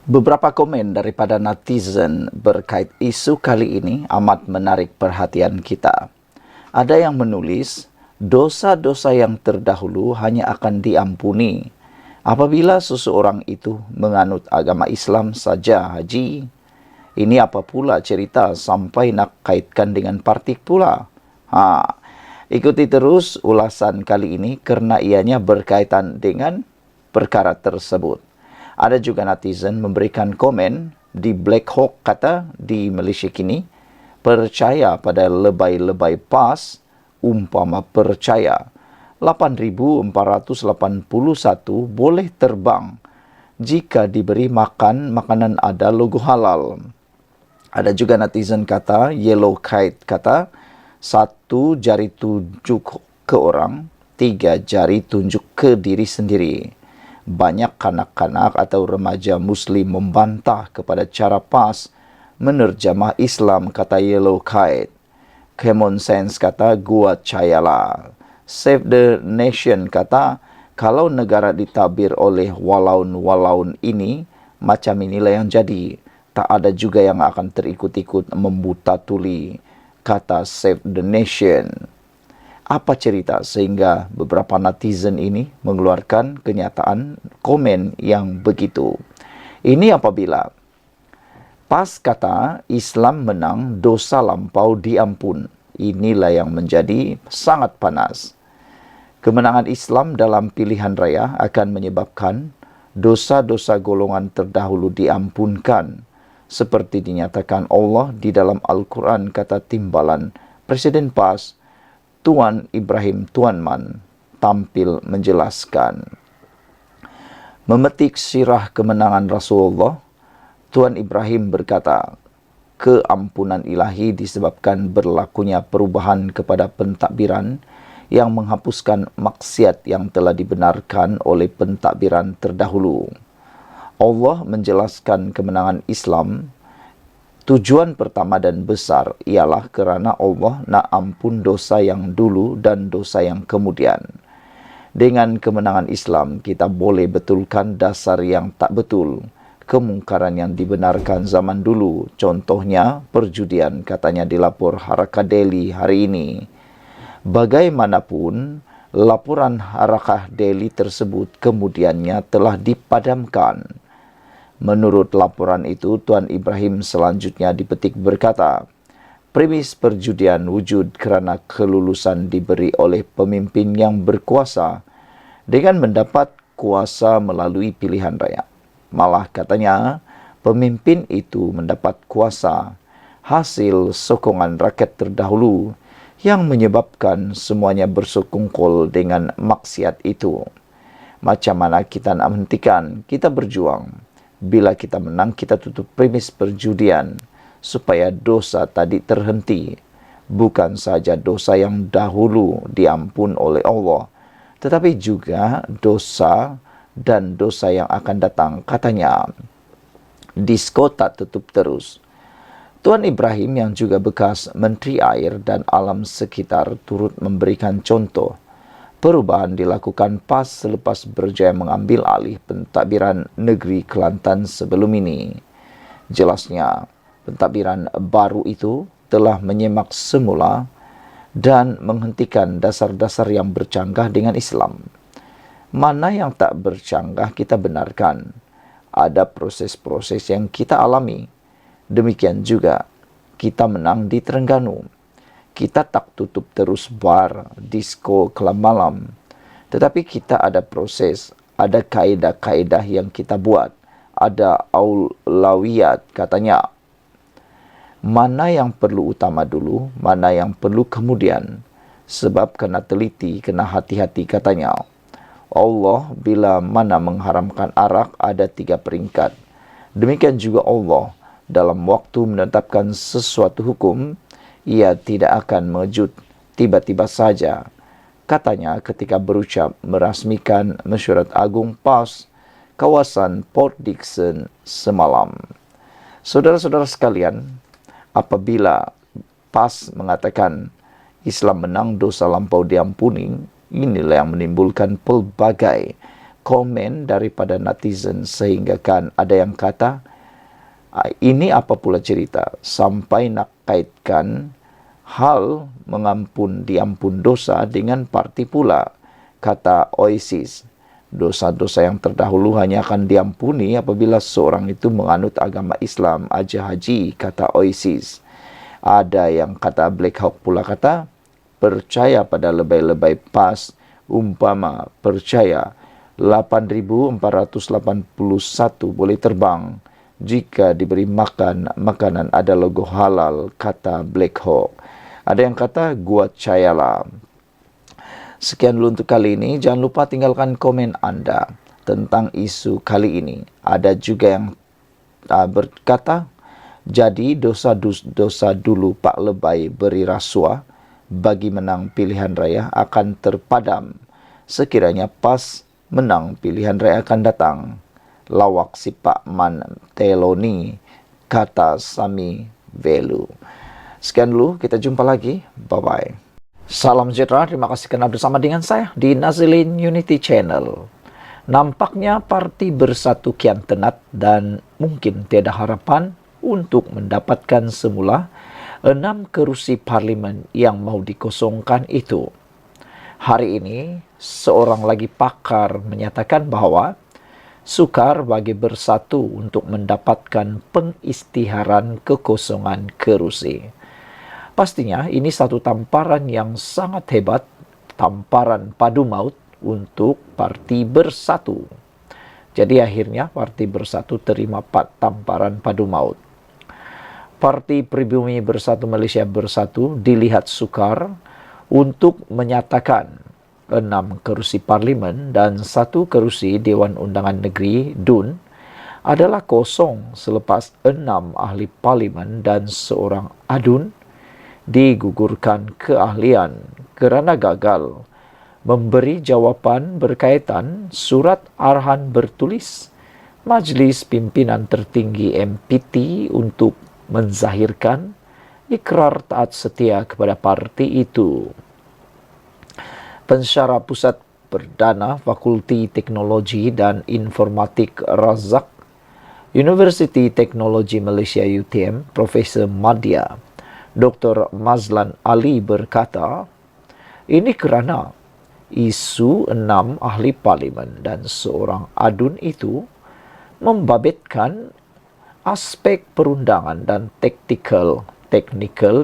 Beberapa komen daripada netizen berkait isu kali ini amat menarik perhatian kita. Ada yang menulis, dosa-dosa yang terdahulu hanya akan diampuni apabila seseorang itu menganut agama Islam saja, Haji. Ini apa pula cerita sampai nak kaitkan dengan partik pula? Ikuti terus ulasan kali ini kerana ianya berkaitan dengan perkara tersebut. Ada juga netizen memberikan komen di Black Hawk kata di Malaysia kini, percaya pada lebay-lebay PAS umpama percaya 8,481 boleh terbang jika diberi makan makanan ada logo halal. Ada juga netizen kata, Yellow Kite kata, 1 jari tunjuk ke orang, 3 jari tunjuk ke diri sendiri. Banyak kanak-kanak atau remaja Muslim membantah kepada cara PAS menerjemah Islam, kata Yellow Kite. Common Sense kata, gua cayalah. Save the Nation kata, kalau negara ditabir oleh walaun-walaun ini, macam inilah yang jadi. Tak ada juga yang akan terikut-ikut membuta tuli, kata Save the Nation. Apa cerita sehingga beberapa netizen ini mengeluarkan kenyataan komen yang begitu? Ini apabila PAS kata Islam menang, dosa lampau diampun. Inilah yang menjadi sangat panas. Kemenangan Islam dalam pilihan raya akan menyebabkan dosa-dosa golongan terdahulu diampunkan, seperti dinyatakan Allah di dalam Al-Quran, kata timbalan Presiden PAS, Tuan Ibrahim Tuanman, tampil menjelaskan. Memetik sirah kemenangan Rasulullah, Tuan Ibrahim berkata, keampunan ilahi disebabkan berlakunya perubahan kepada pentadbiran yang menghapuskan maksiat yang telah dibenarkan oleh pentadbiran terdahulu. Allah menjelaskan kemenangan Islam. Tujuan pertama dan besar ialah kerana Allah nak ampun dosa yang dulu dan dosa yang kemudian. Dengan kemenangan Islam, kita boleh betulkan dasar yang tak betul, kemungkaran yang dibenarkan zaman dulu. Contohnya, perjudian, katanya dilapor Harakah Delhi hari ini. Bagaimanapun, laporan Harakah Delhi tersebut kemudiannya telah dipadamkan. Menurut laporan itu, Tuan Ibrahim selanjutnya dipetik berkata, premis perjudian wujud kerana kelulusan diberi oleh pemimpin yang berkuasa dengan mendapat kuasa melalui pilihan raya. Malah katanya, pemimpin itu mendapat kuasa hasil sokongan rakyat terdahulu yang menyebabkan semuanya bersokongkol dengan maksiat itu. Macam mana kita nak menghentikan? Kita berjuang. Bila kita menang, kita tutup premis perjudian supaya dosa tadi terhenti. Bukan saja dosa yang dahulu diampun oleh Allah, tetapi juga dosa dan dosa yang akan datang. Katanya, disko tak tutup terus. Tuan Ibrahim yang juga bekas Menteri Air dan Alam Sekitar turut memberikan contoh. Perubahan dilakukan PAS selepas berjaya mengambil alih pentadbiran negeri Kelantan sebelum ini. Jelasnya, pentadbiran baru itu telah menyemak semula dan menghentikan dasar-dasar yang bercanggah dengan Islam. Mana yang tak bercanggah kita benarkan. Ada proses-proses yang kita alami. Demikian juga kita menang di Terengganu. Kita tak tutup terus bar, disko, kelab malam. Tetapi kita ada proses, ada kaedah-kaedah yang kita buat. Ada aulawiyat, katanya. Mana yang perlu utama dulu, mana yang perlu kemudian. Sebab kena teliti, kena hati-hati, katanya. Allah bila mana mengharamkan arak ada 3 peringkat. Demikian juga Allah dalam waktu menetapkan sesuatu hukum, ia tidak akan mengejut tiba-tiba saja. Katanya ketika berucap merasmikan mesyuarat agung PAS kawasan Port Dickson semalam. Saudara-saudara sekalian, apabila PAS mengatakan Islam menang, dosa lampau diampuni, inilah yang menimbulkan pelbagai komen daripada netizen sehingga kan ada yang kata, ini apa pula cerita sampai nak kaitkan hal diampun dosa dengan parti pula, kata Oasis. Dosa-dosa yang terdahulu hanya akan diampuni apabila seorang itu menganut agama Islam aja haji, kata Oasis. Ada yang kata Black Hawk pula kata, percaya pada lebay-lebay pas, umpama percaya 8.481 boleh terbang jika diberi makanan ada logo halal, kata Black Hawk. Ada yang kata, gua cayalah. Sekian dulu untuk kali ini. Jangan lupa tinggalkan komen Anda tentang isu kali ini. Ada juga yang berkata, jadi dosa dulu Pak Lebay beri rasuah bagi menang pilihan raya akan terpadam sekiranya pas menang pilihan raya akan datang. Lawak si Pak Man Teloni, kata Sami Velu. Sekian dulu, kita jumpa lagi. Bye-bye. Salam sejahtera, terima kasih karena bersama dengan saya di Nazilin Unity Channel. Nampaknya parti Bersatu kian tenat dan mungkin tiada harapan untuk mendapatkan semula 6 kerusi parlimen yang mau dikosongkan itu. Hari ini, seorang lagi pakar menyatakan bahwa sukar bagi Bersatu untuk mendapatkan pengisytiharan kekosongan kerusi. Pastinya ini satu tamparan yang sangat hebat, tamparan padu maut untuk Parti Bersatu. Jadi akhirnya Parti Bersatu terima tamparan padu maut. Parti Pribumi Bersatu Malaysia Bersatu dilihat sukar untuk menyatakan 6 kerusi parlimen dan 1 kerusi Dewan Undangan Negeri DUN adalah kosong selepas 6 ahli parlimen dan seorang adun digugurkan keahlian kerana gagal memberi jawapan berkaitan surat arahan bertulis Majlis Pimpinan Tertinggi MPT untuk menzahirkan ikrar taat setia kepada parti itu. Pensyarah Pusat Perdana Fakulti Teknologi dan Informatik Razak Universiti Teknologi Malaysia UTM, Profesor Madya Dr. Mazlan Ali berkata, ini kerana isu 6 ahli parlimen dan seorang adun itu membabitkan aspek perundangan dan teknikal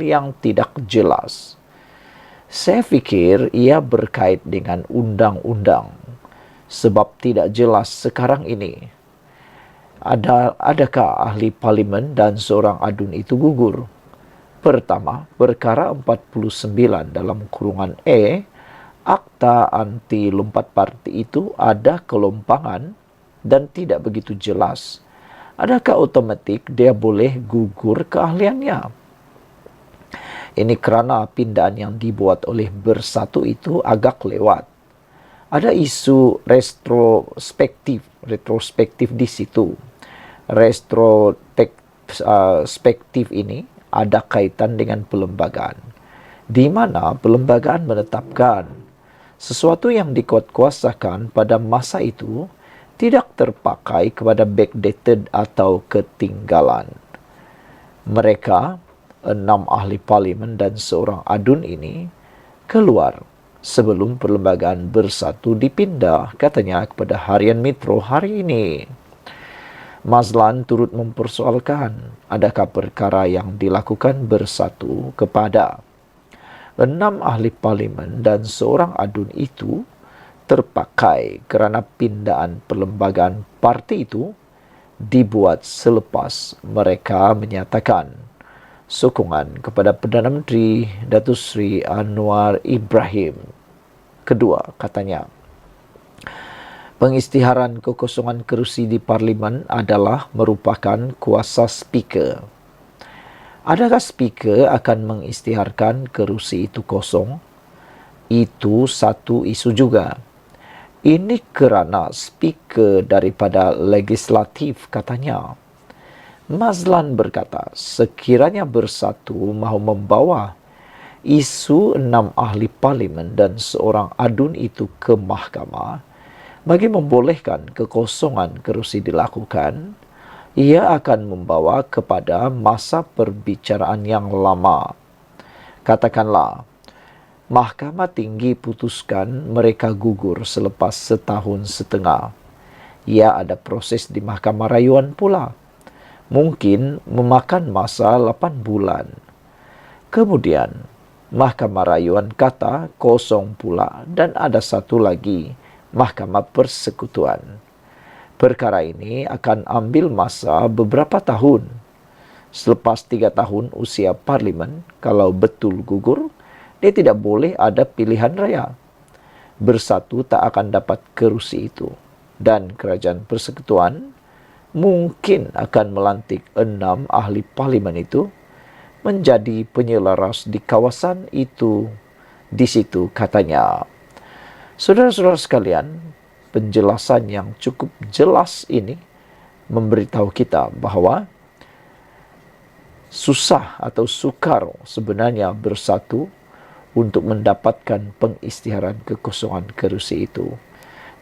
yang tidak jelas. Saya fikir ia berkait dengan undang-undang sebab tidak jelas sekarang ini. Adakah ahli parlimen dan seorang adun itu gugur? Pertama, perkara 49 dalam kurungan E, Akta Anti Lompat Parti itu ada kelompangan dan tidak begitu jelas. Adakah otomatik dia boleh gugur keahliannya? Ini kerana pindaan yang dibuat oleh Bersatu itu agak lewat. Ada isu retrospektif di situ. Retrospektif ini ada kaitan dengan perlembagaan, di mana perlembagaan menetapkan sesuatu yang dikuatkuasakan pada masa itu tidak terpakai kepada backdated atau ketinggalan. Mereka, 6 ahli parlimen dan seorang adun ini, keluar sebelum perlembagaan Bersatu dipindah, katanya kepada Harian Metro hari ini. Mazlan turut mempersoalkan adakah perkara yang dilakukan Bersatu kepada 6 ahli parlimen dan seorang adun itu terpakai kerana pindaan perlembagaan parti itu dibuat selepas mereka menyatakan sokongan kepada Perdana Menteri Datuk Seri Anwar Ibrahim. Kedua, katanya, pengisytiharan kekosongan kerusi di parlimen adalah merupakan kuasa speaker. Adakah speaker akan mengisytiharkan kerusi itu kosong? Itu satu isu juga. Ini kerana speaker daripada legislatif, katanya. Mazlan berkata, sekiranya Bersatu mahu membawa isu 6 ahli parlimen dan seorang adun itu ke mahkamah, Bagi membolehkan kekosongan kerusi dilakukan, ia akan membawa kepada masa perbicaraan yang lama. Katakanlah, Mahkamah Tinggi putuskan mereka gugur selepas setahun setengah. Ia ada proses di Mahkamah Rayuan pula. Mungkin memakan masa 8 bulan. Kemudian, Mahkamah Rayuan kata kosong pula dan ada satu lagi, Mahkamah Persekutuan. Perkara ini akan ambil masa beberapa tahun. Selepas 3 tahun usia parlimen, kalau betul gugur, dia tidak boleh ada pilihan raya. Bersatu tak akan dapat kerusi itu. Dan kerajaan persekutuan mungkin akan melantik 6 ahli parlimen itu menjadi penyelaras di kawasan itu. Di situ katanya. Saudara-saudara sekalian, penjelasan yang cukup jelas ini memberitahu kita bahwa susah atau sukar sebenarnya bersatu untuk mendapatkan pengisytiharan kekosongan kerusi itu.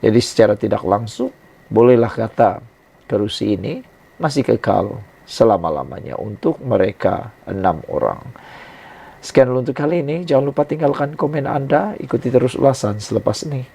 Jadi secara tidak langsung, bolehlah kata kerusi ini masih kekal selama-lamanya untuk mereka 6 orang. Sekian dulu untuk kali ini. Jangan lupa tinggalkan komen Anda. Ikuti terus ulasan selepas ini.